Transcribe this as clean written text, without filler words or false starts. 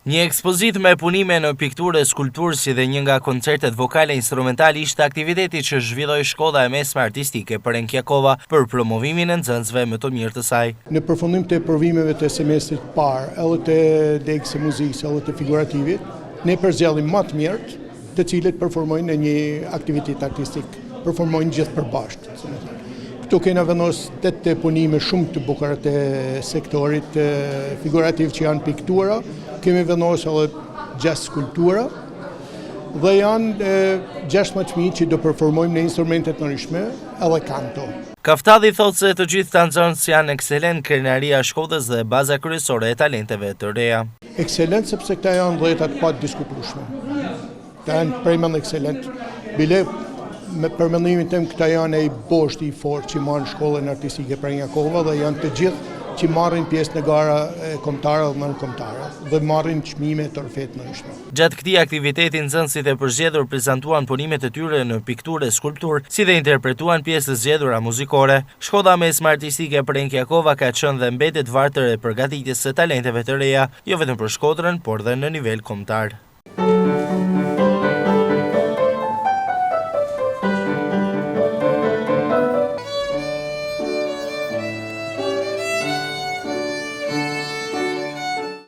Një ekspozitë me punime në pikturë e skulpturë si dhe një nga koncertet vokale instrumentale ishte aktiviteti që zhvilloi Shkolla e Mesme Artistike Perenkjakova për promovimin e nxënësve më të mirë të saj. Në përfundim të provimeve të semestrit parë, edhe të degës së muzikës, edhe të figurativit, ne përzgjellim më të mirët, të cilët performojnë në një aktivitet artistik, performojnë gjithë përbashkët. Këtu kena vendos 8 punime shumë të bukura të sektorit figurativ që janë piktura, kemi vendosur edhe 6 skulptura dhe janë 16 fëmijë që do performojmë në instrumentet të ndryshme edhe kanto. Kaftalli thotë se të gjithë të nxënës janë ekselent, krenaria e shkollës dhe baza kryesore e talenteve të reja. Ekselent sepse këta janë dhjetat pa diskutueshme. Këta janë premend ekselent. Bile me përmendimin tim këta janë ai boshti i fortë që marrin Shkollën Artistike Perenkjakova dhe janë të gjithë që marrin pjesë në gara kombëtare dhe nënkombëtare dhe marrin çmime të rrëfet në ndryshme. Gjatë këtij aktiviteti nxënësit e përzgjedhur prezantuan punimet e tyre në pikturë e skulpturë, si dhe interpretuan pjesë të zgjedhura muzikore. Shkolla Mesme Artistike Perenkjakova ka qenë dhe mbetet vartër e përgatitjes së talenteve të reja, jo vetëm për Shkodrën, por dhe në nivel kombëtar.